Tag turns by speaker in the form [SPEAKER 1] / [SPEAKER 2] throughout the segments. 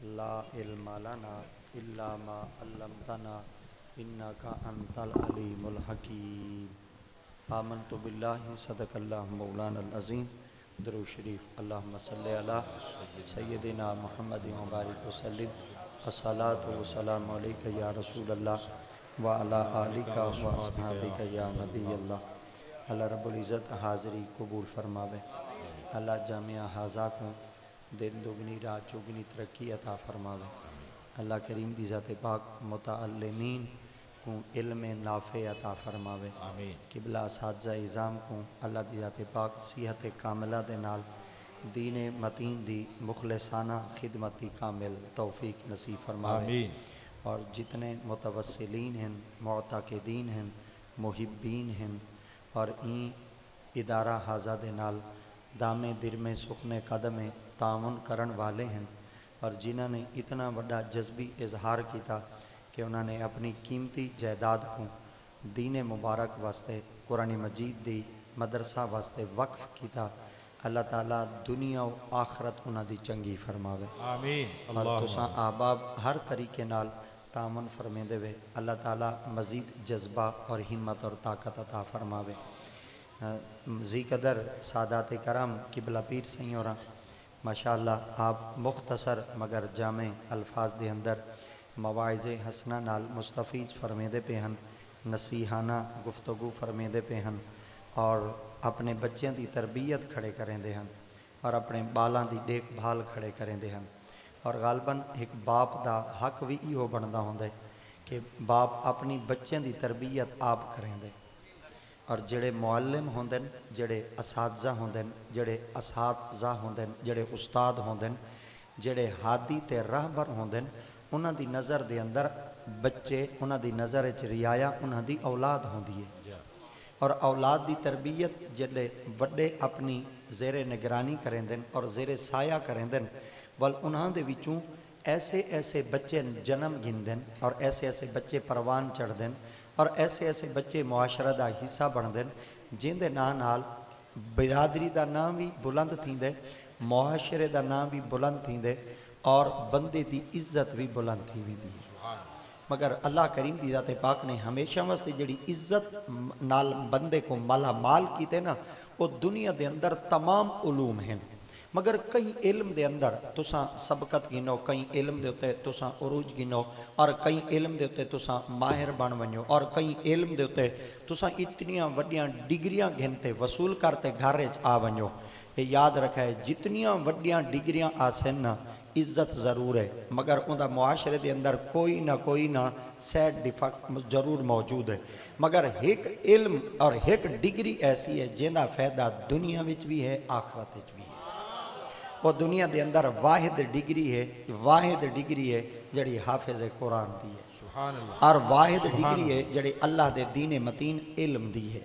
[SPEAKER 1] ला इल्मा लना इल्ला मा अल्लमतना इन्नका अंतल अलीमुल हकीम। आमन्तु बिल्लाहि सदक़ल्लाहु मौलानल अज़ीम। दुरूद शरीफ। अल्लाहुम्मा सल्लि अला सय्यदिना मुहम्मद व बारिक वसल्लिम। अस्सलातु वस्सलामु अलैका या रसूलल्लाह व अला आलिका व अस्हाबिका या नबी अल्लाह। अल्लाह रब्बुल इज़्ज़त हाज़री कबूल फरमावे। अल्लाह जामिया हाज़ा को दिन दुगनी रात चौगनी तरक्की अता फरमावे। अल्लाह करीम दी ज़ात पाक मुतअल्लिमीन को इल्म नाफ़े अता फरमावे।
[SPEAKER 2] आमीन।
[SPEAKER 1] किबला असातिज़ा इज़ाम को अल्लाह दी ज़ात पाक सेहत कामिला दे नाल दीन मतीन दी मुखलिसाना खिदमती कामिल तौफीक नसीब फरमावे।
[SPEAKER 2] आमीन।
[SPEAKER 1] और जितने मुतवस्सिलीन हैं, मुअतक़िदीन हैं, मुहिब्बीन हैं और ई इदारा हाज़ा दे नाल दामे दिरमे सुखने कदमे तामुन करन वाले हैं और जिन्होंने इतना बड़ा जज्बी इजहार किया कि उन्होंने अपनी कीमती जायदाद को दीन मुबारक वास्ते कुरान मजीद दी मदरसा वास्ते वक्फ किया। अल्लाह ताला दुनिया और आखरत उन्होंने चंगी फरमावे।
[SPEAKER 2] आमीन।
[SPEAKER 1] और तुसां आबाब हर तरीके नाल तामन फरमेंदे वे अल्लाह ताला मजीद जज्बा और हिम्मत और ताकत अता फरमावे। जी कदर सादात करम किबला पीर सही और माशाअल्लाह आप मुख्तसर मगर जामे अल्फाज दे अंदर मवाइज़े हसना नाल मुस्तफ़ीज़ फरमेंदे पे हन, नसीहाना गुफ्तगू फरमेंदे पे हन और अपने बच्चों की तरबियत खड़े करेंदे हन और अपने बालों की देखभाल खड़े करेंदे हन। और गालबन एक बाप का हक भी इहो बनता होंदा है कि बाप अपनी बच्चों की तरबियत आप करेंदे और जेड़े मुअल्लिम होंदे न, जेड़े असातिज़ा होंदे न, जेड़े असातिज़ा होंदे न, जेड़े उस्ताद होंदे न, जेड़े हादी ते रहबर होंदे न, उन्हां दी नज़र दे अंदर बच्चे उन्हां दी नज़र च रियाया उन्हां दी औलाद होंदी है। और औलाद की तरबियत जेडे वड्डे अपनी ज़ेरे निगरानी करेंदे न और ज़ेरे साया करेंदे न वल उन्हां दे विचों ऐसे ऐसे बच्चे जन्म गिनदे न और ऐसे ऐसे बच्चे परवान चढ़ते हैं और ऐसे ऐसे बच्चे मुआशरे का हिस्सा बनते हैं जिंदे नाल बिरादरी का नाम भी बुलंद थींदे, मुआशरे का नाम भी बुलंद थींदे और बंदे की इज्जत भी बुलंद थी वेंदी है। मगर अल्लाह करीम दी ज़ात पाक ने हमेशा वास्ते जिहड़ी इज्जत नाल बंदे को माला माल कीते ना वो दुनिया दे अंदर तमाम उलूम हैं। मगर कई इल्म दे अंदर तुसां सबकत गिनो, कई इल्म दे उत्ते तुसां उरूज गिनो और कई इल्म दे उत्ते तुसां माहिर बन वञो और कई इल्म दे उत्ते तुसां इतनियां वड्डियां डिग्रियां गिनते वसूल करते घर च आ वञो। ये याद रखे जितनियां वड्डियां डिग्रियां आसन ना इज्जत ज़रूर है मगर उनका मुआशरे के अंदर कोई ना सैड डिफेक्ट जरूर मौजूद है। मगर एक इल्म और एक डिग्री ऐसी है जिंदा फायदा दुनिया विच भी है आखरत विच भी है। वो दुनिया के अंदर वाहिद डिग्री है जड़ी हाफिज कुरान दी है और वाहिद डिग्री है जड़ी अल्लाह दे दीन मतीन इल्म दी है।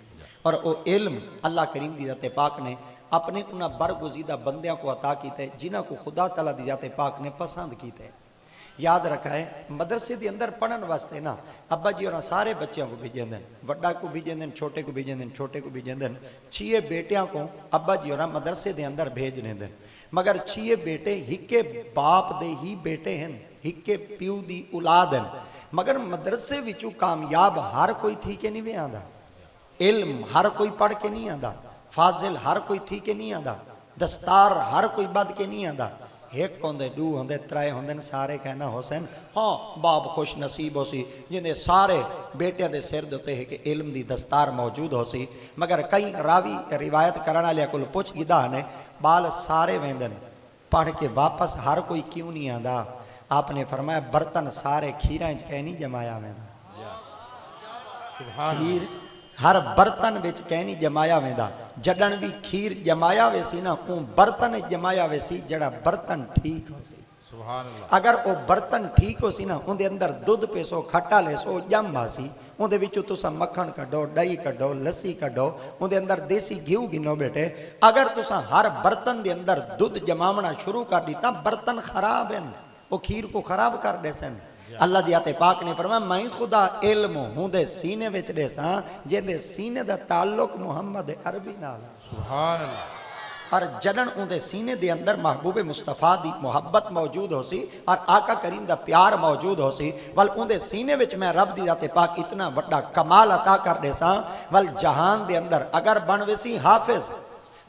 [SPEAKER 1] और वो इल्म अल्लाह करीम दी ज़ात पाक ने अपने उन्हें बरगुज़ीदा बंदियां को अता किया जिन्हों को खुदा तआला दी ज़ात पाक ने पसंद किया है। याद रखा है मदरसे के अंदर पढ़न वास्ते ना अब्बा जी और सारे बच्चों को भेजेंदे, वड्डा को भेजेंदे, छोटे को भेजेंदे, छोटे को भेजेंदे। 6 बेटियां को अब्बा जी और मदरसे के अंदर भेज देंदे मगर 6 बेटे हिके बाप दे ही बेटे हैं, हिके प्यू दी औलाद हैं। मगर मदरसे विचों कामयाब हर कोई थी के नहीं वे आंदा, इल्म हर कोई पढ़ के नहीं आंदा, फाजिल हर कोई थी के नहीं आंदा, दस्तार हर कोई बद के नहीं आंदा। एक होंदे, दू होंदे, त्रै होंदे, सारे कहना हुसैन हाँ बाप खुश नसीब हो सी जिन्हें सारे बेटिया के सिर देते है कि इल्म की दस्तार मौजूद हो सी। मगर कई रावी रिवायत करने वाले को पुछ गिदा ने बाल सारे वेंदन पढ़ के वापस हर कोई क्यों नहीं आंदा। आपने फरमाया बर्तन सारे खीरा च कह नहीं जमाया वेंदा, खीर हर बर्तन विच कह नहीं जमाया वेंदा। जडन भी खीर जमाया वेसी ना वो बर्तन जमाया वेसी जड़ा बर्तन ठीक हो सी। अगर वो बर्तन ठीक हो सी ना उनके अंदर दुध पेसो खट्टा लेसो जम्मा सी उनके विचों तुसा मक्खन कड्डो, दही कड्डो, लस्सी कड्डो, उनके अंदर देसी घिऊ गिनो बेटे। अगर तुसा हर बर्तन के अंदर दुध जमावना शुरू कर दिता बर्तन खराब हैं, वो खीर को खराब कर दे सन। अल्लाह दी आते पाक ने फरमाया मैं खुदा इल्म हूं दे सीने विच देसा जिंदे सीने दा ताल्लुक मुहम्मद अरबी नाल। सुभान अल्लाह। और जडन उनके सीने के अंदर महबूबे मुस्तफा की मुहब्बत मौजूद हो सी और आका करीम का प्यार मौजूद हो सी वल उनके सीने में मैं रब दी जाते पाक इतना बड़ा कमाल अता कर दे सा वल जहान के अंदर अगर बन सी हाफिज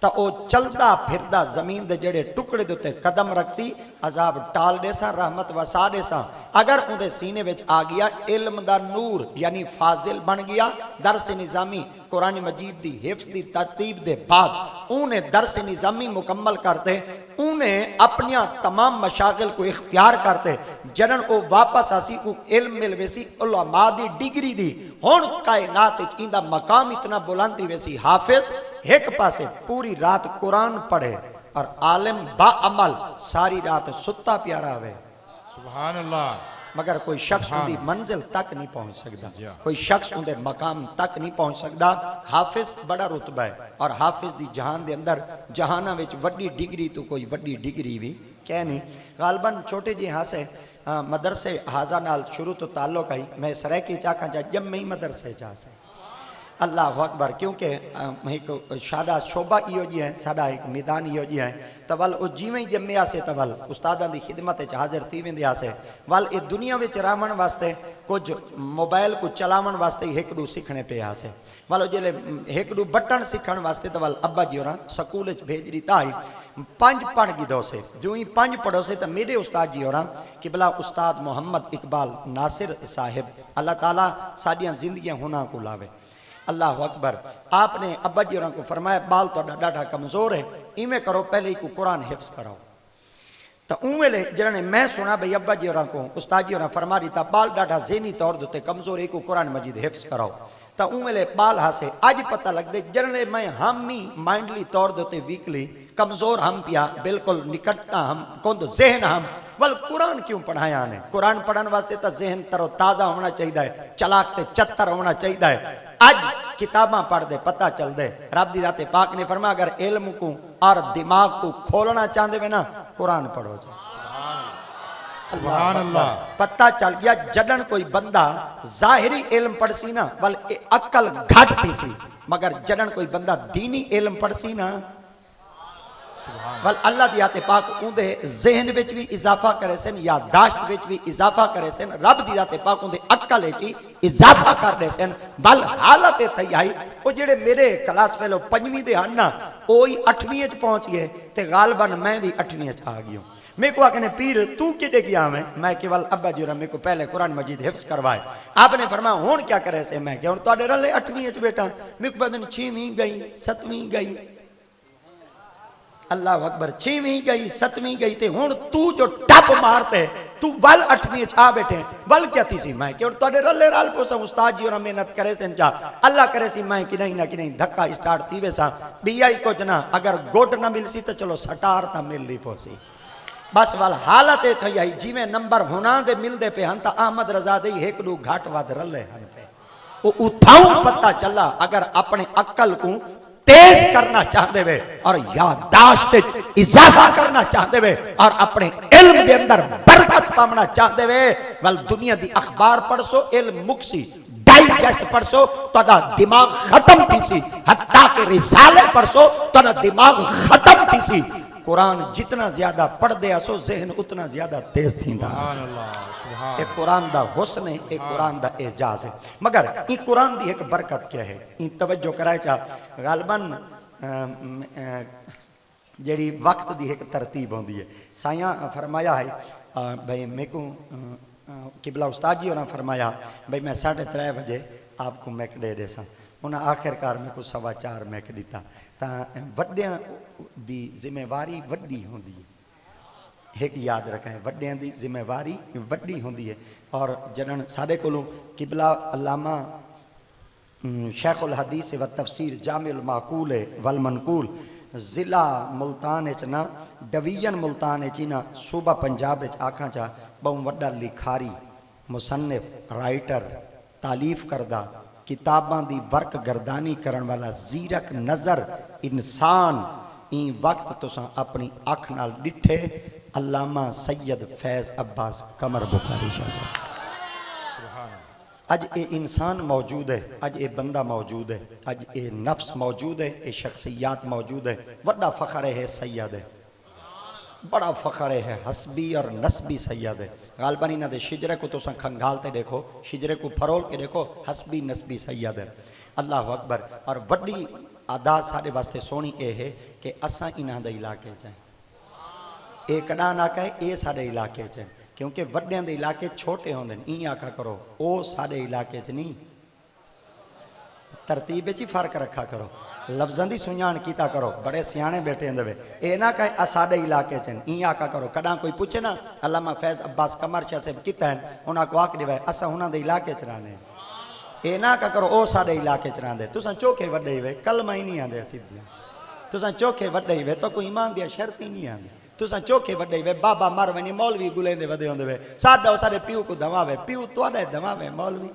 [SPEAKER 1] तो वह चलता फिरदा जमीन के जेड़े टुकड़े के उत्ते कदम रख सी अजाब टाल दे सा रहमत वसा दे सा अगर उनके सीने में आ गया इल्म दा नूर यानी फाजिल बन गया दरस निज़ामी कुरान मजीद की हिफ्ज़ की तरतीब के बाद उन्हें दरस निज़ामी मुकम्मल करते उन्हें अपनिया तमाम मशागिल को इख्तियार करते जरन वो वापस आसी को इल्म मिल वेसी उलमा दी डिग्री दी हुण कायनात इंदा मकाम इतना बुलंद वेसी हाफिज एक पासे पूरी रात कुरान पढ़े और आलिम बाअमल सारी रात सुता प्यारा आवे
[SPEAKER 2] सुभान अल्लाह
[SPEAKER 1] मगर कोई शख्स उनकी मंजिल तक नहीं पहुंच सकता कोई शख्स उनके मकाम तक नहीं पहुंच सकता हाफिज बड़ा रुतबा है और हाफिज दी जहान के अंदर जहाना विच वड्डी डिग्री तो कोई वड्डी डिग्री भी कह नहीं गालबन छोटे जी हाँ से मदरसे हाजा नाल शुरू तो ताल्लुक आई मैं सरैकी चाखा जा जब मैं ही मदरसे जा से अल्लाह अकबर क्योंकि एक साडा शोभा इो जी है साडा एक मैदान इो जी है तो वल वो जिमें ही जम्मिया से तो वल उस्तादां दी खिदमत हाजिर थी वेंदे से वल ये दुनिया में रहण वास्ते कुछ मोबाइल को चलावन वास्ते एक दू सीखने पे आसे वल जिले एक दू बटन सीखण वास्ते तो वल अब्बा जी और स्कूल भेज दी ताई 5 पढ़ गिदो से जो ही 5 पढ़ो से तो मेरे उस्ताद जी और कि भला उस्ताद मोहम्मद इकबाल नासिर साहिब अल्लाह ताला साडियां जिंदगियां होना को लावे अल्लाह अकबर आपने अब्बा जी को फरमाया बाल तो डाढ़ा कमज़ोर है इवें करो पहले ही को कुरान हिफ्स कराओ तो उवेले जिन्होंने मैं सुना भाई अब्बा जी को उस्ताद जी फरमा दिता बाल डाढ़ा ज़हनी तौर पर कमज़ोर एक कुरान मजीद हिफ्स कराओ तो उवेले बाल हासे अज पता लगते जिन्होंने मैं हम ही माइंडली तौर पर वीकली कमज़ोर हम पिया बिल्कुल निकटना हम कौन जहन हम वल कुरान क्यों पढ़ाया ने कुरान पढ़ने वास्ते तो जहन तरो ताज़ा होना चाहिए है चलाक ते चत्तर होना चाहिए है अज किताबा पढ़ते पता चलते रब दी राते पाक ने फरमा अगर इल्म को और दिमाग को खोलना चाहते वे ना कुरान पढ़ो जी
[SPEAKER 2] सुभान अल्लाह
[SPEAKER 1] पता चल गया जडन कोई बंदा जाहिरी इल्म पढ़सी ना वल अक्ल घट थी सी मगर जडन कोई बंदा दीनी इल्म पढ़सी ना वल अल्लाह दी आते पाक उनदे जहन विच भी इजाफा करे सन यादाश्त विच भी इजाफा करे सन रब दी आते पाक उनदे अक्ल विच इजाफा कर दे सन बल हालत थई आई वो जेड़े मेरे क्लास फेलो 5वीं दे हन ना ओही 8वीं च पहुंच गए ते गालबन मैं भी 8वीं च आ गयो मेरे को आखने पीर तू किडे गया मैं केवल अब्बा जी मेरे को पहले कुरान मजीद हिफ्स करवाए आपने फरमाया हुण क्या करे से मैं क्या हुण तुहाडे रले 8वीं च बेटा मेरे को बदन 6वीं गई 7वीं गई अल्लाह अकबर 6वीं गई 7वीं गई ते हुण तू जो टप मारते तू वल 8वीं आ बैठे वल क्या थी सी मैं क्यों तोड़े रले रल पोसा उस्ताद जी और मेहनत करे से जा अल्लाह करे सी मैं कि नहीं ना कि नहीं धक्का स्टार्ट थी वैसा बिया कुछ ना अगर गोड ना मिल सी तो चलो सटार ता मिल ली पोसी बस वाल हालत थी आई जिमें नंबर होना दे मिलते पे हन ता अहमद रजा दे एक दू घाट वध रले हन पे वो उठाऊं पता चला अगर अपने अक्ल को तेज करना चाहते वे और यादाश्त इजाफा करना चाहते वे और अपने इल्म के अंदर बरकत पाना चाहते वे वल दुनिया दी अखबार पढ़सो इल्म मुक्सी डाइजेस्ट पढ़सो तोड़ा दिमाग खत्म थी सी हत्ता के रिसाले पढ़सो तोड़ा दिमाग खत्म थी सी कुरान जितना ज्यादा पढ़दे असो जहन उतना ज्यादा तेज थींदा एक कुरान दा हुस्न है एक कुरान दा एजाज है मगर ई कुरान दी एक बरकत क्या है ई तवज्जो कराए चा गालबन जेड़ी वक्त दी एक तरतीब होंदी है साया फरमाया है भाई मेरे को किबला उस्ताद जी ने फरमाया भाई मैं 3:30 बजे आपको मैक दे देसा उन्हें आखिरकार मेरे को 4:15 मैक दिता ता वड्डियां दी जिम्मेवारी वड्डी होंदी है एक याद रखें वड्डियां दी जिम्मेवारी वड्डी होंदी है और जडन साडे कोलों किबला अल्लामा शेखुल हदीस व तफसीर जामिल माकूल वल मनकूल जिला मुल्तान च ना डिवीजन मुल्तान च ना सूबा पंजाब आखा चा बहु वड्डा लिखारी मुसन्निफ राइटर तालीफ करदा किताबां दी वर्क गर्दानी करन वाला जीरक नज़र इंसान ई वक्त तुसां अपनी अख नाल डिठे अल्लामा सैयद फैज़ अब्बास कमर बुखारी शाह साहब अज ये इंसान मौजूद है, अज ये बंदा मौजूद है, अज ये नफ्स मौजूद है, ये शख्सियात मौजूद है। बड़ा फ़ख्र है सैयद है, बड़ा फ़ख्र है हसबी और नस्बी सैयद है। गालबन इन्हों के शिजरे को तुम खंगालते देखो, शिजरे को फरोल के देखो, हसबी नस्बी सैयद है। अल्लाह अकबर। और वड्डी आदात साढ़े वास्ते सोहनी ये है कि असा इन्हों के इलाके च ये कड़ा ना कहे ये साढ़े इलाके च, क्योंकि वड्डियां दे इलाके छोटे होंदे ने। ई आखा करो ओ साढ़े इलाके च नहीं, तरतीब ही फर्क रखा करो, लफ्ज़ों की सुझाण कीता करो। बड़े सियाने बैठे होंदे ये ना कहे आ साढ़े इलाके च ई आखा करो। कदा कोई पूछे ना अल्लामा फैज़ अब्बास कमर शाह से किता है, उन्होंने को आख दिवा असा उन्होंने इलाके च रहने। ये ना आखा करो ओ साढ़े इलाके च रहंदे। तुसां चोखे वड्डे ही वे कलमा ही नहीं आंदे सीधियां, तुसां चोखे वड्डे ही वे तो कोई ईमान दी शर्त ही नहीं आंदी। तुसां चोखे वड्डे वे बाबा मर वनी मौलवी गुलेंदे वदे होंदे वे साडा सारे प्यू को दवावे, प्यू तुहाडे दवावे मौलवी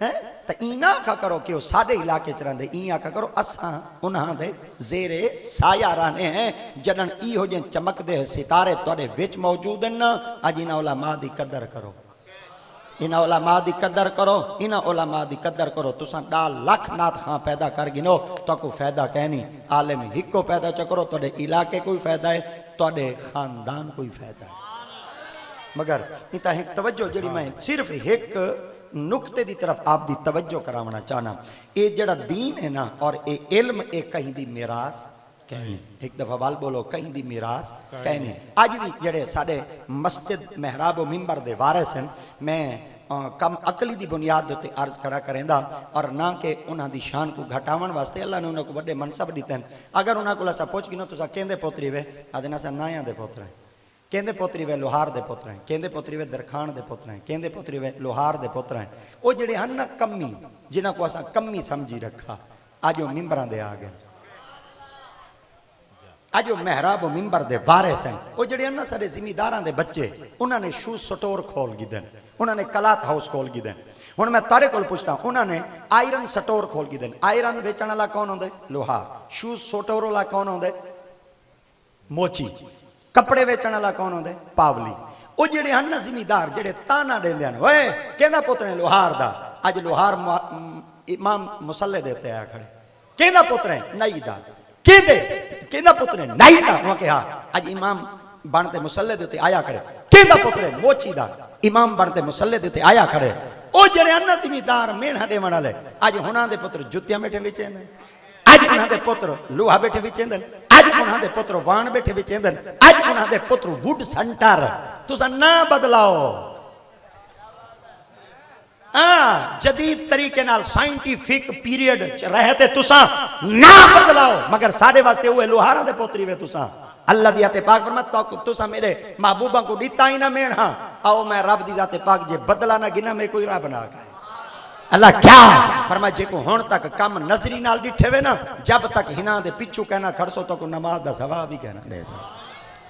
[SPEAKER 1] है। तो ई ना आखा करो कि वो साडे इलाके च रहंदे, ई आखा करो असां उन्हां दे ज़ेरे साया रहने हैं। जडन ई हो जे चमकदे सितारे तुहाडे विच मौजूद हैं ना, अज इन्हां उलमा दी कदर करो, इन्हां उलमा दी कदर करो, इन्हां उलमा दी कदर करो। तुसां 10 लाख नात खां पैदा कर गिनो तो कोई फायदा कहनी, आलिम हिको पैदा चकरो तुहाडे इलाके कोई फायदा है, तुहाडे खानदान कोई फायदा है। मगर इता एक तवज्जो जी मैं सिर्फ एक नुकते की तरफ आप दी तवज्जो करावना चाहना। ये जड़ा दीन है ना और ये इल्म ये कहीं दी मिरास कहनी, एक दफा वाल बोलो कहीं दी मिरास कहनी। अज भी जड़े साडे मस्जिद मेहराब मिंबर दे वारिस हैं, मैं कम अकली की बुनियाद उत्ते अर्ज खड़ा करेंदा और ना कि उन्हां दी शान को घटावन वास्ते अल्लाह ने उन्होंने वड्डे मनसब दिते हैं। अगर उन्होंने को असा पुछ गिनो तुसा कहंदे पोतरी वे आदे ना नायां दे पुत्र हैं, कहंदे पोतरी वे लोहार दे पुत्र हैं, कहंदे पोतरी वे दरखान दे पुत्र हैं, कहंदे पोतरी वे लोहार दे पुत्र हैं। वो जड़े हैं ना कमी जिन्हां को असा कमी समझी रखा अज वो मिंबरां दे आ गए, अज वो मेहराब मिंबर दे वारिस हैं। वो जड़े हैं ना साडे जिमीदारां दे बच्चे उन्होंने शू स्टोर खोल गिदे, उन्होंने कलात हाउस खोल गिदे। हुण मैं तारे कोल पुछदा उन्होंने आयरन स्टोर खोल गिदे। आयरन वेचण वाला कौन होंदे? लोहार। शू स्टोर वाला कौन होंदे? मोची। कपड़े वेचण वाला कौन होंदे? पावली। वो जेडे हैं ना जिमीदार जेडे ताना देंदे हन ओए कहंदा पुत्र है लोहार दा, अज लोहार इमाम मुसल्ले देते आया खड़े, कहंदा पुत्र है नई दा, कहंदा पुत्र है नई दा, वो कहा अज इमाम बनते मुसल्ले देते आया खड़े, कहंदा पुत्र है मोची दा, इमाम बनते मुसल्ले देते आया खड़े। वो जेडे हैं ना जिमीदार मेहना देवण वाले अज हुणां दे पुत्र जुत्तियां बैठे विचेंदे, अज उन्हां दे पुत्र लोहा बैठे विचेंदे, अज उन्हां दे पुत्र वाण बैठे विचेंदे, अज उन्हां दे पुत्र वुड सेंटर। तुसा ना बदलाओ, जदीद तरीके नाल साइंटिफिक पीरियड च रहते तुसा ना बदलाओ। मगर साडे वास्ते वो लोहारा दे पोतरी वे तुसा अल्लाह दी आते पाक फरमात तो तुसा मेरे महबूबा को दिता ही ना मेणा आओ मैं रब दी जाते पाक जे बदला ना गिना मैं कोई रब ना खाए। अल्लाह क्या फरमा जे को हुण तक कम नजरी नाल डिठे वे ना जब तक हिना दे पिछू कहना खड़सो तो को नमाज दा सवाब ही कहना दे।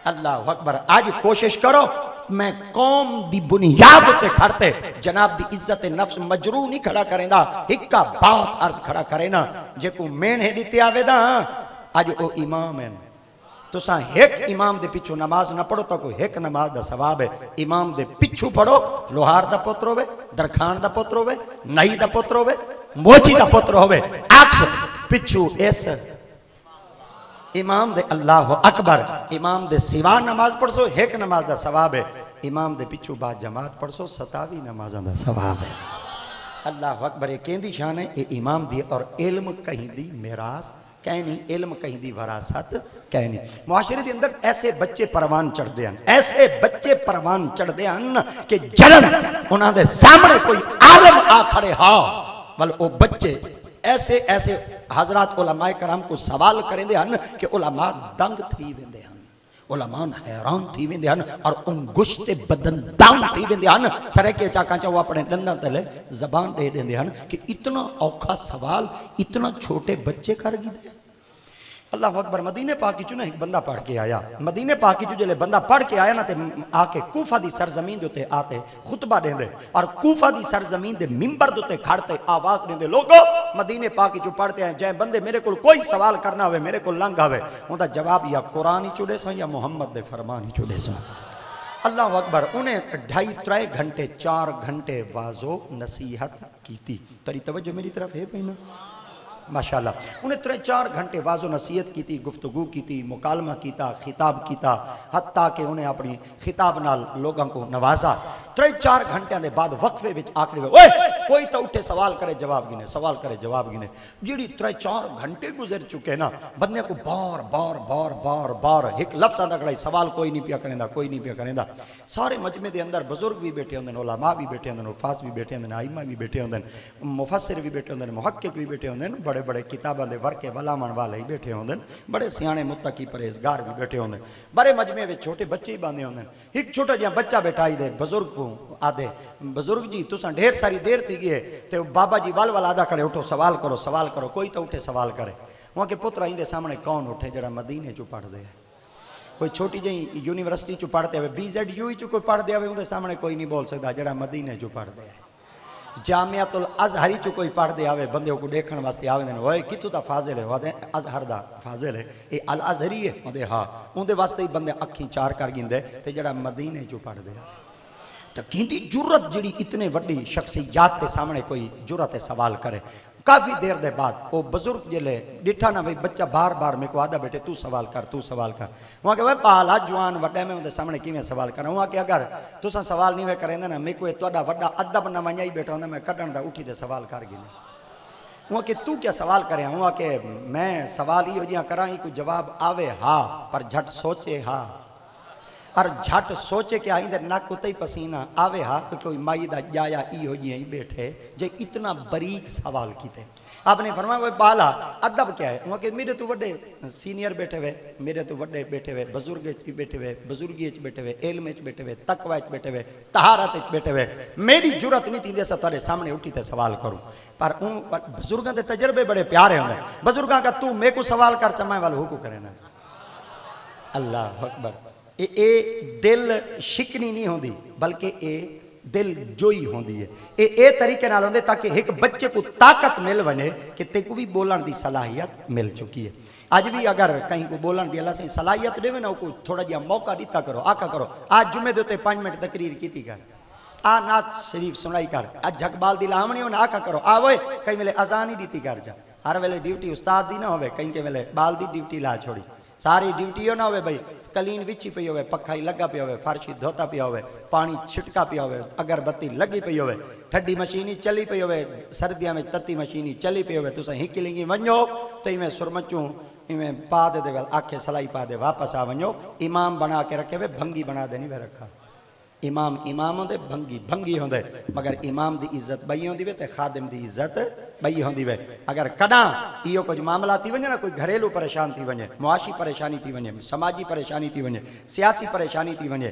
[SPEAKER 1] अल्लाह अकबर। आज कोशिश करो मैं कौम दी बुनियाद ते खड़ते जनाब दी इज्जत नफ्स मजरू नहीं खड़ा करेंदा, हिक्का बात अर्ज खड़ा करे ना जे को मेणे दिते आवे दा आज ओ इमाम है। तुसा एक इमाम दे पिछू नमाज ना पढ़ो तो कोई एक नमाज दा सवाब है। इमाम दे पिछू पढ़ो, लोहार दा पुत्र होवे, दरखान दा पुत्र होवे, नई दा पुत्र होवे, मोची दा पुत्र होवे, अक्स पिछू इस इमाम दे अल्लाह अकबर। इमाम दे सिवा नमाज पढ़सो एक नमाज दा सवाब है, इमाम दे पिछू बाद जमात पढ़सो 27 नमाज़ां दा सवाब है। अल्लाह अकबर। ये कहंदी शान है ये इमाम दी और इल्म कहीं दी मिरास कहनी, इल्म कहीं दी वरासत कहनी। मुआशरे के अंदर ऐसे बच्चे परवान चढ़ते हैं, ऐसे बच्चे परवान चढ़ते हैं कि जलन उन्होंने सामने कोई आलम आ खड़े हाँ वाल वो बच्चे ऐसे ऐसे हजरात उलमाए कराम को सवाल करेंदे हन कि उलमा दंग थी वेंदे हन, उलमा हैरान थी वेंदे हन और उन गुश्ते बदन दाम थी वेंदे हन। सरेके चाका चा वो अपने दंदा तले जबान दे देंदे हन कि इतना औखा सवाल इतना छोटे बच्चे कर गए। अल्लाह अकबर। मदीने पाक चो ना एक बंदा पढ़ के आया, मदीने पाक चो जो बंदा पढ़ के आया ना तो आके कूफा दी सरजमीन दे उत्ते आते खुतबा देंदे और कूफा दी सरजमीन दे मिंबर दे उत्ते खड़ते आवाज देंदे लोगो मदीने पाक चो पढ़ते हैं जै बंदे मेरे को कोई सवाल करना होवे मेरे को लंघ आवे उनका जवाब या कुरान ही चुड़े सा या मुहम्मद दे फरमान ही चुड़े सा। अल्लाह अकबर उन्हें 2.5-3 घंटे 4 घंटे वाजो नसीहत की थी। तेरी तवज्जो मेरी तरफ है भाई ना माशाल्लाह। उन्हें 3-4 घंटे वाजो नसीहत की थी, गुफ्तगू की थी, मुकालमा किया, खिताब किया, हत्ता कि उन्हें अपनी खिताब नाल लोगों को नवाजा। 3-4 घंटे के बाद वक्फे विच आखिरी में ओए कोई तो उठे सवाल करे जवाब गिने, सवाल करे जवाब गिने। जी 3-4 घंटे गुजर चुके ना, बंदे को बार बार बार बार बार एक लफ्ज़ आंदा खड़ा सवाल कोई नहीं पिया करेंदा, कोई नहीं पिया करेंदा। सारे मजमे के अंदर बुजुर्ग भी बैठे होंगे, उलमा भी बैठे होंगे, उफाज भी बैठे होंगे, आइमा भी बैठे होंगे, मुफस्सिर भी बैठे होंगे, मुहक्किक भी बैठे होंगे, बड़े बड़े किताबों के वर्के वलामण वाले ही बैठे होंगे, बड़े सियाने मुत्तकी परहेजगार भी बैठे होंगे। बड़े मजमे में छोटे बच्चे ही बांधे होंगे। एक छोटा जिहा बच्चा बैठा ही दे बुजुर्ग को आदे बुजुर्ग जी तुसा ढेर सारी देर थी गई है तो बाबा जी वाल आदा खड़े उठो सवाल करो कोई तो उठे सवाल करे। वहाँ के पुत्र आइंदे सामने कौन उठे जरा मदीने चो पढ़ते है, कोई छोटी जी यूनिवर्सिटी चो पढ़ते हुए BZU चो कोई पढ़ते हुए उनके सामने कोई नहीं बोल सकता जरा मदीने चो पढ़ते है। जामियातुल अज़हरी चो कोई पढ़ते आवे बंदे को देखने वास्ते आवे ओए कितों दा फाजिल है वादे अज़हर दा फाजिल है ये अल अज़हरी है ओदे हाँ उनके वास्ते ही बंदे अखी चार कर गिंदे ते जरा मदीने चो पढ़ते हैं। तो किंदी जुर्रत जी इतने वड्डी शख्सियत के सामने कोई जुर्रत है सवाल करे। काफ़ी देर के बाद वो बुजुर्ग जिले डिठा ना भाई बच्चा बार बार मेरे को आदा बेटे तू सवाल कर वहाँ के भाई पाला जवान वड्डे में उनके सामने किमें सवाल कर। वहाँ के अगर तुसा सवाल नहीं वे करेंगे ना मेरे को तुहाडा वड्डा अदब न वंजा ही बैठा होंगे मैं कढ़न का उठी दे सवाल कर गिने। वहाँ के तू क्या सवाल करे वहाँ के मैं सवाल यो जिया करा ही कोई जवाब आवे हाँ पर झट सोचे हाँ और झट सोचे कि आइंदे नक उते ही पसीना आवे हा कि कोई माई दा जाया इहो जी ही बैठे जे इतना बरीक सवाल कीते। आपने फरमाया वो बाला अदब क्या है वहाँ के मेरे तो बड़े सीनियर बैठे हुए मेरे तो बड़े बैठे हुए बुजुर्ग बैठे हुए बुजुर्गी बैठे हुए इल्म बैठे हुए तकवा बैठे हुए तहारत बैठे हुए मेरी जरूरत नहीं थी जैसा तेरे सामने उठी थे सवाल करूँ पर बुजुर्गों के तजर्बे बड़े प्यारे होंगे। बुजुर्गों का तू मेरे को सवाल कर चमाए वाले हुकू करे ना अल्लाह अकबर। ए दिल शिकनी नहीं होंदी बल्कि ए दिल जोई होंदी है। ए तरीके नाल होंदे ताकि एक बच्चे को ताकत मिल वने कि तेको भी बोलण दी सलाहियत मिल चुकी है। आज भी अगर कहीं को बोलण दी अल्लाह से सलाहियत देवे ना को थोड़ा जिहा मौका दिता करो आका करो आज जुमे दे उत्ते 5 मिनट तकरीर कीती कर आ नात शरीफ सुनाई कर आज झकबाल दी लावणी होने आका करो आ वो कई वेले अजान ही दीती कर जा हर वेले ड्यूटी उस्ताद दी ना होवे कई के वेले बाल दी ड्यूटी ला छोड़ी सारी ड्यूटी ना होवे भाई कलीन विछी पई होवे पखा ही लगा पिया होवे फर्शी धोता पिया होवे पानी छिटका पिया होवे अगरबत्ती लगी पई होवे ठंडी मशीनी चली पई होवे सर्दियां में तत्ती मशीनी चली पई होवे तुसा हिक लिंगी वञो तो इवें सुरमचू इवें पा दे वेल आखे सलाई पा दे वापस आ वञो इमाम बना के रखे वे भंगी बना दे नहीं वे रखा इमाम इमाम होंदे भंगी भंगी होंदे मगर इमाम दी इज्जत बई होंदी वे ते खादिम दी इज्जत बई होंदी वे। अगर कदा इहो कुछ मामला थी वने ना कोई घरेलू परेशान थी वने मुआशी परेशानी थी वने समाजी परेशानी थी वने सियासी परेशानी थी वने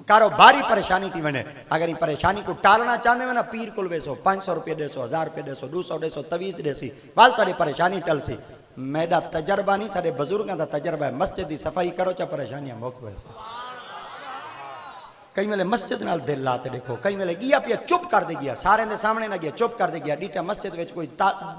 [SPEAKER 1] कारोबारी परेशानी थी वने अगर इन परेशानी को टालना चाहते हो ना पीर कुल वेसो 500 रुपये देसो 1000 रुपये देसो 200 देसो तवीज़ देसी वाल तारी परेशानी टलसी मेरा तजर्बा नहीं सारे बुजुर्गों का तजर्बा है मस्जिद की सफाई करो चा परेशानियां मुक वैसे कई वेले मस्जिद नाल दिल लाते देखो कई वेले गया पिया चुप कर दे गया सारे दे सामने ना गया चुप कर दे गया डीटा मस्जिद विच कोई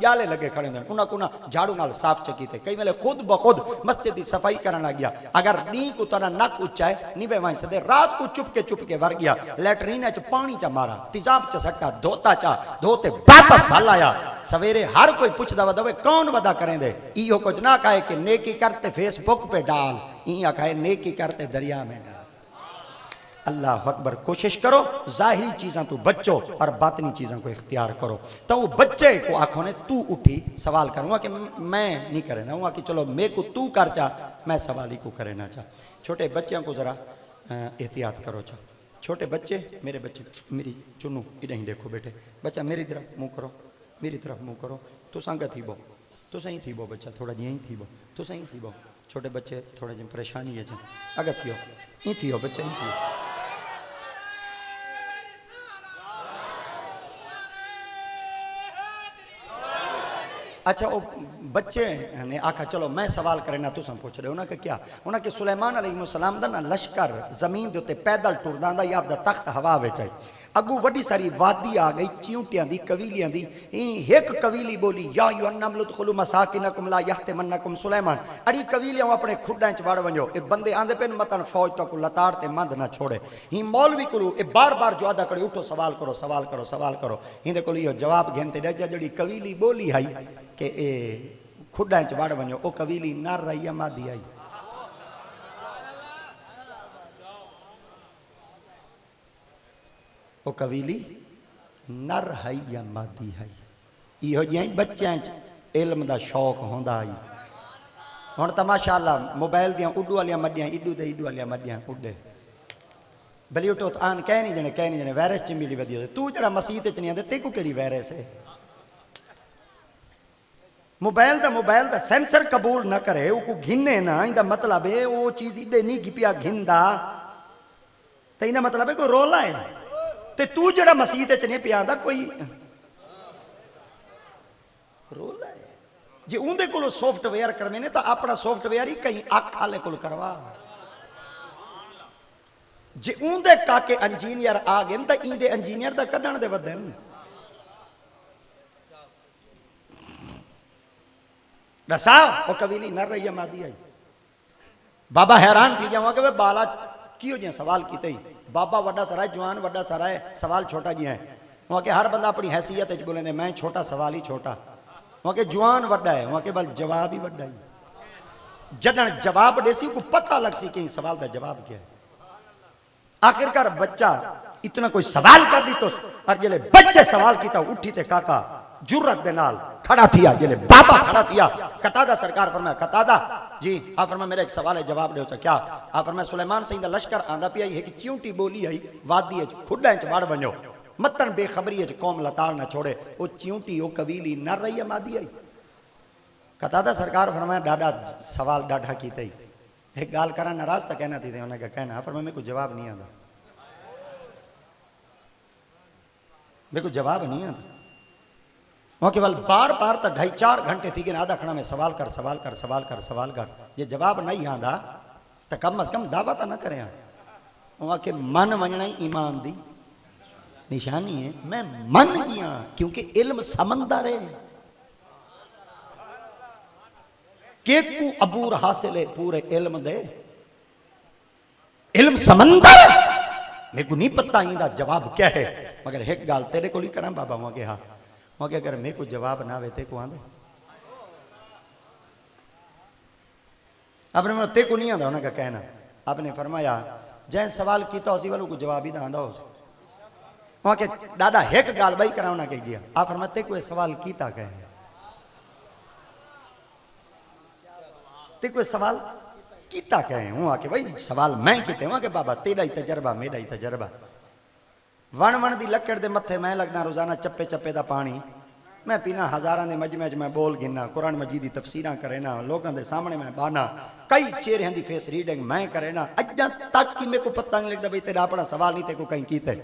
[SPEAKER 1] जाले लगे खड़े होंदे उन्हां को ना झाड़ू नाल साफ चकी थे कई वेले खुद ब खुद मस्जिद की सफाई करन लग गया अगर नी को तारा नक उच्चा है नी बे वहीं सदे रात को चुप के वर गया लैट्रीन च पानी च मारा तेजाब च सट्टा धोता चा धोते वापस भल आया सवेरे हर कोई पुछदा वदवे कौन वदा करेंदे इहो कुछ ना कहे कि नेकी करते फेसबुक पे डाल इया कहे नेकी करते दरिया में डाल। अल्लाह अकबर कोशिश करो जाहिरी चीज़ों तो बचो और बातनी चीज़ों को इख्तियार करो। तो वो बच्चे को आंखों ने तू उठी सवाल करूँगा कि मैं नहीं करे ना हुआ कि चलो मेरे को तू कर चा मैं सवाल ही को करे ना चा। छोटे बच्चों को ज़रा एहतियात करो चा छोटे बच्चे मेरे बच्चे मेरी चुनू इधर ही देखो बेटे बच्चा मेरी तरफ मुँह करो मेरी तरफ मुँह करो तो संगत थी बो तो सही थी बो बच्चा थोड़ा यहीं थी बो तो सही थी बो छोटे बच्चे थोड़े जी परेशानी है अगर थियो ही थी हो बच्चा ही थी। अच्छा वो बच्चे ने आखा चलो मैं सवाल करे ना तुम पूछ रहे हो ना कि क्या उन्हें कि सुलेमान अलैहिस्सलाम दा ना लश्कर जमीन दे उत्ते पैदल टुरदा या आपदा तख्त हवा विच आई अगू वड्डी सारी वादी आ गई चिंटियां दी कबीलियां दी एक कबीली बोली या युन्नमलुदखुलु मसाकिनकुम ला यहतिमन्नकुम सुलैमान अड़ी कबीलियां अपने खुड्डां च वड़ वञो ए बंदे आंदे पेन मतन फौज तो को लताड़ ते मंद ना छोड़े ही मौलवी को ए बार-बार जो आदा करे उठो सवाल करो सवाल करो सवाल करो हिंदे को यो जवाब घेनते दे जड़ी कबीली बोली आई के ए खुड्डां च वड़ वञो ओ कबीली नर रही या मादी आई ओ कबीली नर है या मादी है इहो जिं बच्चों इल्म का शौक होंदा आई हुण तो माशाअल्लाह मोबाइल दियां उड्डू वालियां मड्डियां इड्डू ते इड्डू वालियां मड्डियां उड्डे ब्लूटूथ आन कह नहीं जने वायरस चिमड़ी वधी तू जरा मसीह च नहीं आंदे तेको केड़ी वायरस है मोबाइल दा सेंसर कबूल न करे वो घिने ना इंदा मतलब है वो चीज इदे नहीं कि पिया घिंदा तो इना मतलब है कोई रोला है ते तू जड़ा मसीह च नहीं पिया आंदा कोई रोला है जे उनदे कोलों सॉफ्टवेयर करने ने तो अपना सॉफ्टवेयर ही कहीं अख वाले कोल करवा जे उनदे काके इंजीनियर आ गए तो इंदे इंजीनियर दा कढण दे वदन दसा वो कबीली नर रही मादी आई बाबा हैरान थी जावा कि बाला की हो सवाल किते बाबा वड्डा सारा है जवान वड्डा सारा है सवाल छोटा जी है वहां के हर बंदा अपनी हैसियत बोले मैं छोटा सवाल ही छोटा वहां के जवान वड्डा है वहां के बल जवाब ही वड्डा ही जडन जवाब देसी को पता लग सी कि सवाल का जवाब क्या है आखिरकार बच्चा इतना कोई सवाल कर दी तो और जले बच्चे सवाल किया उठी थे काका जुर्रत दे नाल खड़ा थिया जले बाबा खड़ा थिया कतादा सरकार फरमाया कतादा जी आप फरमाया मेरा एक सवाल है जवाब दो क्या आप फरमाया सुलेमान सिंह दा लश्कर आंदा पिया है कि चिंटी बोली आई वादी खुड्डा च वड़ वणो मतन बेखबरी कौम लताड़ ना छोड़े वो चिंटी वो कबीली नर रही मादी आई कतादा सरकार फरमाया डाडा सवाल डाढ़ा कीते एक गाल करा नाराज तो कहना थी उन्हें कहना फरमाया मेरे को जवाब नहीं आता मेरे को जवाब नहीं आता वहां केवल बार बार तो 2.5-4 घंटे थी कि आधा खड़ा में सवाल कर सवाल कर सवाल कर सवाल कर ये जवाब नहीं आंदा तो कम अज कम दावा तो न करें वहां के मन वजना ही ईमान दी निशानी है मैं मन गया क्योंकि इल्म समंदर है केकू अबूर हासिल है पूरे इल्म दे इल्म समंदर है मेरे को नहीं पता इंदा जवाब क्या है मगर एक गाल तेरे को ही करा बाबा वहां के हाँ वहां के अगर मेरे को जवाब ना आवे ते को आंदे आपने ते को नहीं आंदा उन्हें कहना आपने फरमाया जैन सवाल किया उसी वालों को जवाब ही ना आंदा हो वहां के दादा एक गाल भाई करा उन्हें कह दिया आप फरमाया ते को सवाल किया कहे ते कोई सवाल किया कहे हूँ आके भाई सवाल मैं किते वहां के बाबा तेरा ही तजर्बा मेरा ही तजर्बा वण वण दी लकड़ दे मत्थे मैं लगना रोजाना चप्पे चप्पे दा पानी मैं पीना हजारां दे मजमे च मैं बोल गिना कुरान मजीद दी तफसीरां करे ना लोगों दे सामने मैं बाना कई चेहरियां दी फेस रीडिंग मैं करे ना अज्जा तक कि मेरे को पता नहीं लगता भाई तेरा अपना सवाल नहीं ते को कहीं कीते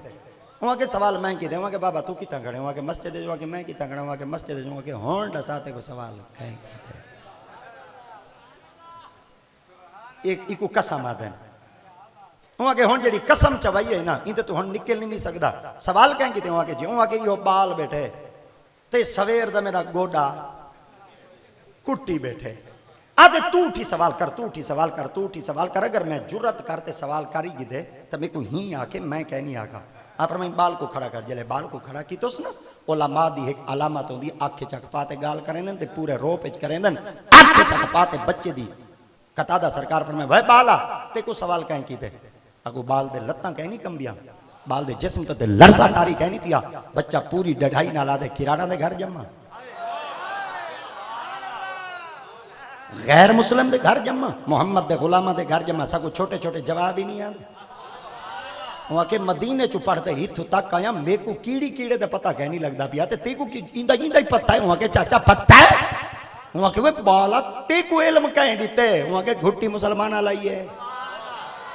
[SPEAKER 1] वहां के सवाल मैं कीते वहां के बाबा तू कितना खड़े वहां के मस्जिद वहां के मैं कितना खड़ा वहां के मस्जिद वहां के होण दसाते को सवाल कहीं कीते एक इको कसम आदन वहां के हुन जेडी कसम चवाई है ना इन तो हुन निकल नहीं सकता सवाल कहीं किते वहां के जो वहां के यो बाल बैठे ते सवेर दा मेरा गोडा कुट्टी बैठे आदे तू उठी सवाल कर तू उठी सवाल कर तू उठी सवाल कर अगर मैं जुर्रत करते सवाल कर ही गिदे तो मेरे को ही आके मैं कह नहीं आगा आप मैं बाल को खड़ा कर जले बाल को खड़ा की तो ना ओलामा दी एक अलामत होंदी आंखें चक पाते गाल करेंदन ते पूरे रो पे करेंदन आंखें चक पाते बच्चे दी कतादा सरकार पर मैं भाई बाला ते को सवाल कहीं कीते अगो बाल दे लत्ता कहीं नहीं कंबिया बाल दे जिस्म तो लरसा तारी कहीं नहीं थिया बच्चा पूरी डढ़ाई ना ला दे किराड़ा दे घर जमा गैर मुस्लिम दे घर जमा मोहम्मद दे गुलामा दे घर जमा सगो छोटे छोटे जवाब ही नहीं आते वहां के मदीने चु पढ़ते इथों तक आया मेरे को कीड़ी कीड़े दा पता कहीं नहीं लगता पिया ते को इंदा इंदा ही पता है वहां के चाचा पता है वहां के वे बाला ते को इल्म कहीं दीते वहां के घुट्टी मुसलमान लाई है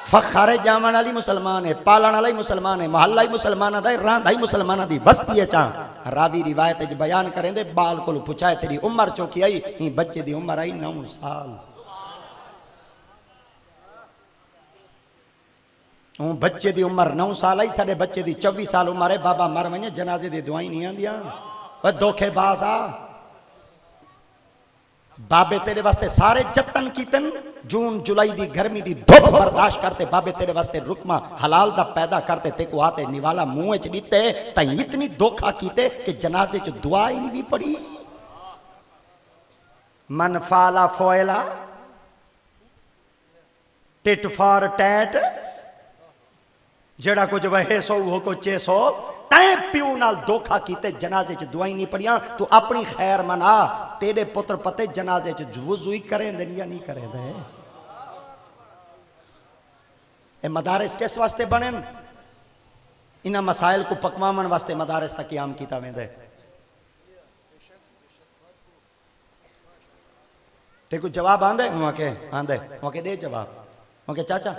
[SPEAKER 1] फखारे जामन वाली मुसलमान है पालन वाला ही मुसलमान है मोहल्ला ही मुसलमान है रांधा ही मुसलमान दी बस्ती है चा रावी रिवायत बयान करें दे बाल को पुछाए तेरी उम्र चौकी आई ही बच्चे दी उम्र आई 9 साल
[SPEAKER 3] हूँ बच्चे की उम्र 9 साल आई, साढ़े बच्चे की 24 साल उम्र है, बाबा मर वने जनाजे की दुआई नहीं आंदियां। धोखेबाज आ, बाबे तेरे वास्ते सारे जतन कीतन, जून जुलाई दी गर्मी दी धुप बर्दाश्त करते, बाबे तेरे वास्ते रुकमा हलाल दा पैदा करते, ते को आते निवाला मुंह च दीते, तई इतनी धोखा कीते कि जनाजे च दुआ ही नहीं भी पड़ी। मन फाला फोयला टिट फॉर टैट, जड़ा कुछ वहे सो वो को चे सो, तैं प्यू नाल धोखा कीते, जनाजे च दुआई नहीं पड़िया। तू अपनी खैर मना, तेरे पुत्र पते जनाजे च वुज़ू ही करें दे या नहीं करें दे। ए मदारिस किस वास्ते बने? इन्हां मसाइल को पकवावन वास्ते मदारिस तक क़याम कीता वेंदे। ते को जवाब आंदे वहां के आंदे वहां के दे जवाब। वहां के चाचा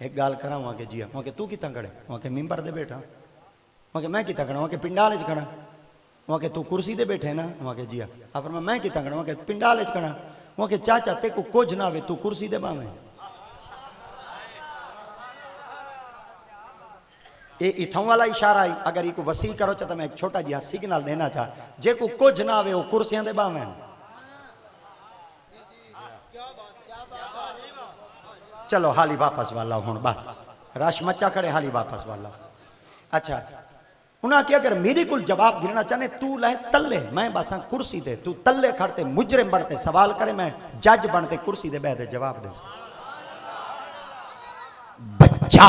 [SPEAKER 3] एक गाल करा, वहां के जिया, वहां के तू कितना खड़े, वहां के मिंबर दे बैठा, वहां के मैं कितना खड़ा, वहां के पिंडाल च खड़ा, वहां के तू कुर्सी दे बैठे ना, वहां के जिया आप मैं कितना खड़ा, वहां के पिंडाल च खड़ा, वहां के चाचा ते को कुछ ना वे, तू कुर्सी दे बावे। ये इथों वाला इशारा है, अगर इको वसी करो तो मैं एक छोटा जिहा सिग्नल देना चाह, जे को कुछ ना वे वो कुर्सियां दे बावे। चलो हाली वापस वाला हूं, बस रश मचा खड़े, हाली वापस वाला। अच्छा उन्हें क्या, अगर मेरे को जवाब गिरना चाहने, तू लाए तल्ले, मैं बस कुर्सी दे, तू तल्ले खड़ते मुजरिम बनते सवाल करे, मैं जज बनते कुर्सी दे बह दे जवाब दे। बच्चा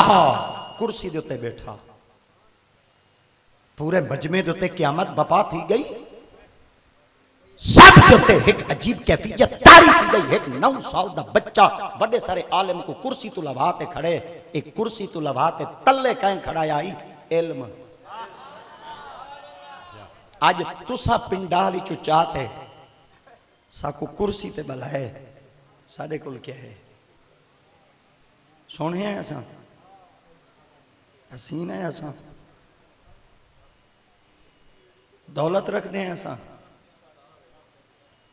[SPEAKER 3] कुर्सी दे उत्ते बैठा, पूरे मजमे दे उत्ते क़यामत बपा थी गई, सब दे उत्ते एक अजीब कैफियत तारी की गई। एक 9 साल दा बच्चा वड्डे सारे आलिम को कुर्सी तो लवाते खड़े, एक कुर्सी तो लवाते तल्ले कहीं खड़ाया आई इल्म। आज तुसा पिंडाली चु चाहते साकू कुर्सी ते बुलाए, साडे कोल क्या है? सोने हैं असा, हसीन है असा, दौलत रखते हैं असा,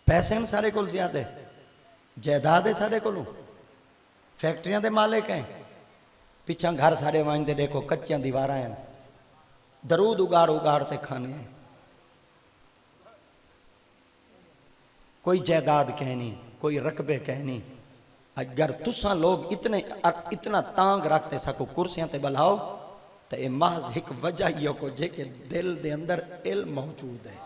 [SPEAKER 3] पैसे हैं सारे कोल ज्यादा, जायदाद है सारे कोल, फैक्ट्रियां दे मालिक हैं, पिछा घर सारे वांजते देखो कच्चिया दीवार हैं, दरूद उगाड़ उगाड़ते खाने हैं, कोई जायदाद कहनी, कोई रकबे कहनी। अगर तुसा लोग इतना तांग रखते सको कुर्सियां ते बुलाओ, तो ये महज एक वजह ही को जे के दिल दे अंदर इल्म मौजूद है।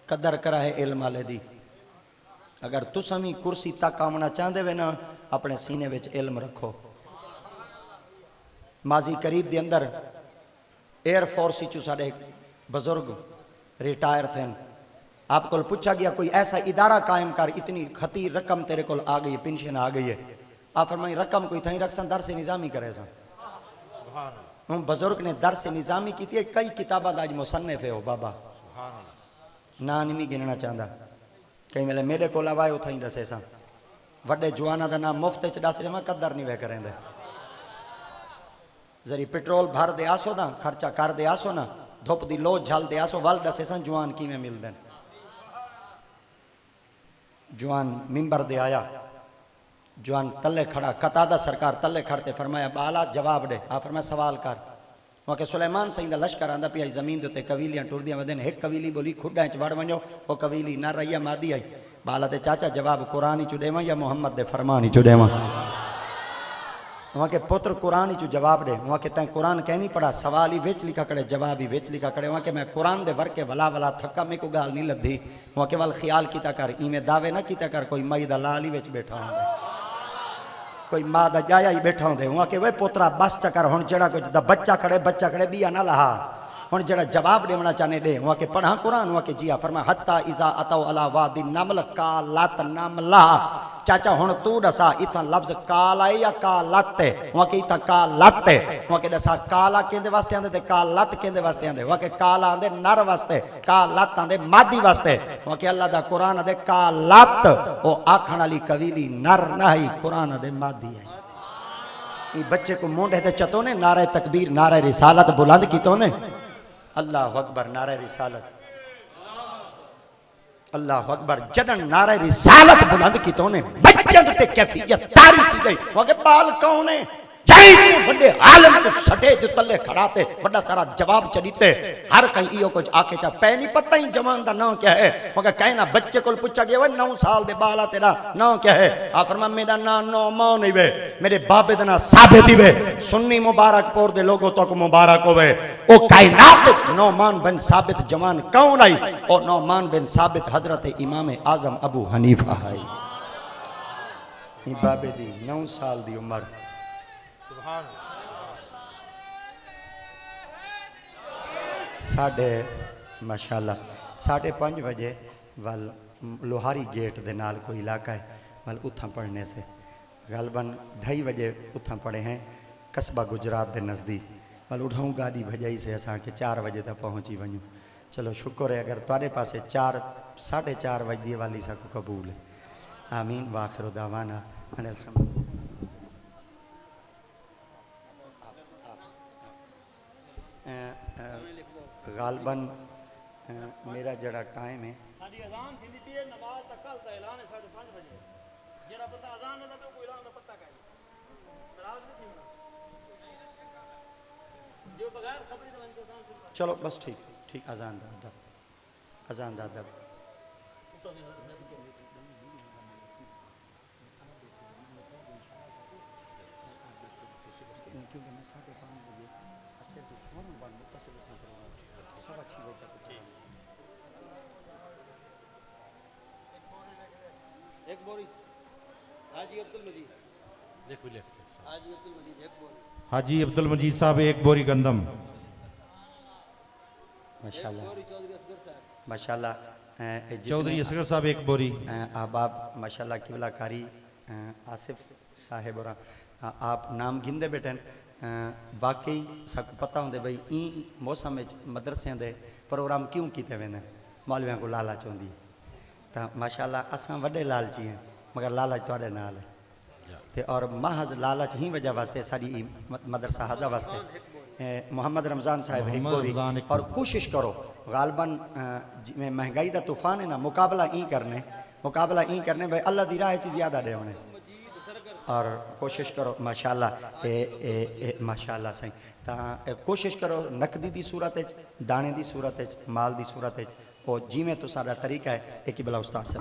[SPEAKER 3] कदर करा है इल्म वाले दी। अगर तुसा भी कुर्सी तक आना चाहते वे ना, अपने सीने में इल्म रखो। माजी करीब दे अंदर एयरफोर्स चू साढ़े बुजुर्ग रिटायर थे, आपको पूछा गया कोई ऐसा इदारा कायम कर, इतनी खती रकम तेरे को आ गई है, पेंशन आ गई है, आप फरमाई रकम कोई थी रख सन, दर से निज़ामी करे सन। बुजुर्ग ने दर से निज़ामी की, कई किताबा आज मुसन्निफ है हो बाबा, ना नहीं गिनना चाहता, कई वेले मेरे को आवाए उथा ही दसे सा, वड्डे जवाना का नाम मुफ्त च दस मैं कदर नहीं वे करेंदे। जरी पेट्रोल भर दे आसो ना, खर्चा कर दे आसो ना, धुप दी लो झल दे आसो, वल दसे सन जवान किवें मिलदे। जवान मिंबर दे आया, जवान तले खड़ा, कतादा सरकार तले खड़ते फरमाया बाला जवाब दे। आ फरमाया सवाल कर। वहाँ के सुलेमान सही का लश्कर आंदा पिया, जमीन के उत्ते कबीलियां टुरदियां वधन, एक कबीली बोली खुडा च वड़ वञो, वो कबीली न रही मादी आई। बाला ते चाचा जवाब कुरान ही चु देवां या मोहम्मद दे फरमान ही चु देवां? वहाँ के पुत्र कुरान ही चु जवाब दे। वहाँ के तैं कुरान कह नहीं पढ़ा, सवाल ही वेच लिखा करे, जवाब ही वेच लिखा करे। वहाँ के मैं कुरान दे वर के वला वला थका, मेरे को गाल नहीं लद्दी। वहाँ के वाल ख्याल किता कर, इवें दावे ना किता कर कोई मई दा लाल ही वेच बैठा होंदा, कोई माँ का जाया ही बैठा होंदे। वहाँ के वे पुत्रा बस चकर हुण जड़ा कुछ दा बच्चा खड़े बिया ना लहा, हुण जड़ा जवाब देवना चाहने दे। वहाँ के पढ़ा कुरान, वहाँ के जिया फरमा हत्ता इज़ा अतौ अला वादी नमल कालत नमला। चाचा हुण तू दसा इथां लफ्ज़ काल है या कालत है? वहाँ के इथां कालत है। वहाँ के दसा काला केंदे वास्ते आंदे ते कालत केंदे वास्ते आंदे? वहाँ के काला आंदे नर वास्ते, कालत आंदे मादी वास्ते। वहाँ के अल्लाह दा कुरान आंदे कालत, ओ आखण वाली कबीली नर नहीं, कुरान आंदे मादी है। ये बच्चे को मुंडे ते चतो ने नारे तकबीर नारे रिसालत बुलंद की तो ने, अल्लाह अकबर नारे रिसालत, अल्लाह अकबर जदन नारे रिसालत बुलंद की तो ने बच्चे ते कैफियत तारी की गई वो के बाल कौन है जाई बड़े आलम को सटे जो तले खड़ाते बड़ा सारा जवाब चलीते हर कहीं यो कुछ आके चा पै नहीं पता ही जवान दा नाम क्या है मगर कहना बच्चे को पूछा गया वो 9 साल दे बाला तेरा नाम क्या है आ फरमा मेरा नाम नौमान ही वे मेरे बाबे दा नाम साबित ही वे सुन्नी मुबारकपुर दे लोगों तक मुबारक होवे ओ कायनात नौमान बिन साबित जवान कौन आई और नौमान बिन साबित हजरत इमाम आजम अबू हनीफा है बाबे दी 9 साल दी उम्र साढ़े माशाल्लाह 5:30 बजे वाल लोहारी गेट दे नाल कोई इलाका है वाल उथा पढ़ने से गालबन 2:30 बजे उथा पढ़े हैं कस्बा गुजरात के नज़दीक वाल उठाऊँ गाड़ी भजाई से असा के 4 बजे तक पहुँची वनूँ चलो शुक्र है अगर तुहारे पासे 4-4:30 बजे वाली सको कबूल है आमीन वाखिर दावाना गालबन मेरा जड़ा टाइम है
[SPEAKER 4] साडी अजान थींदी पई नमाज दा कल दा ऐलान है 5:30 बजे जेड़ा बंदा अजान है तो कोई ऐलान दा पता काई नाराज नहीं थींदा जो बगैर खबरी दा लंच अजान शुरू
[SPEAKER 3] चलो बस ठीक ठीक अजान दा अदब
[SPEAKER 4] एक बोरी हाजी अब्दुल मजीद देखो ले हाजी अब्दुल मजीद एक बोरी
[SPEAKER 2] हाजी अब्दुल मजीद साहब एक बोरी गंदम
[SPEAKER 3] माशाल्लाह
[SPEAKER 4] बोरी चौधरी असगर साहब
[SPEAKER 3] माशाल्लाह
[SPEAKER 2] चौधरी असगर साहब एक बोरी
[SPEAKER 3] अहबाब माशाल्लाह किबला कारी आसिफ साहेब और आप नाम गिनते बेटन वाकई सब पता होंगे भाई ई मौसम मदरसे के प्रोग्राम क्यों किए वेंदे मौलवियों को लालच होंदी तो माशाल्लाह असां वड्डे लालची हैं मगर लालच तुहाडे नाल है ते और महज लालच ही वजह वास्ते साडी मदरसा हाजा वास्ते मोहम्मद रमज़ान साहब एक बोरी और कोशिश करो गालबन जिमें महंगाई का तूफान है ना मुकाबला ई करने भाई अल्लाह दी राह च ज़्यादा देवने और कोशिश करो माशाल्लाह माशाल्लाह सही तो कोशिश करो नकदी की सूरत दाने की सूरत माल की सूरत और जिमें तो सारा तरीका है एक ही बला उस्ताद से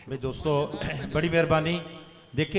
[SPEAKER 2] भाई दोस्तों बड़ी मेहरबानी देखिए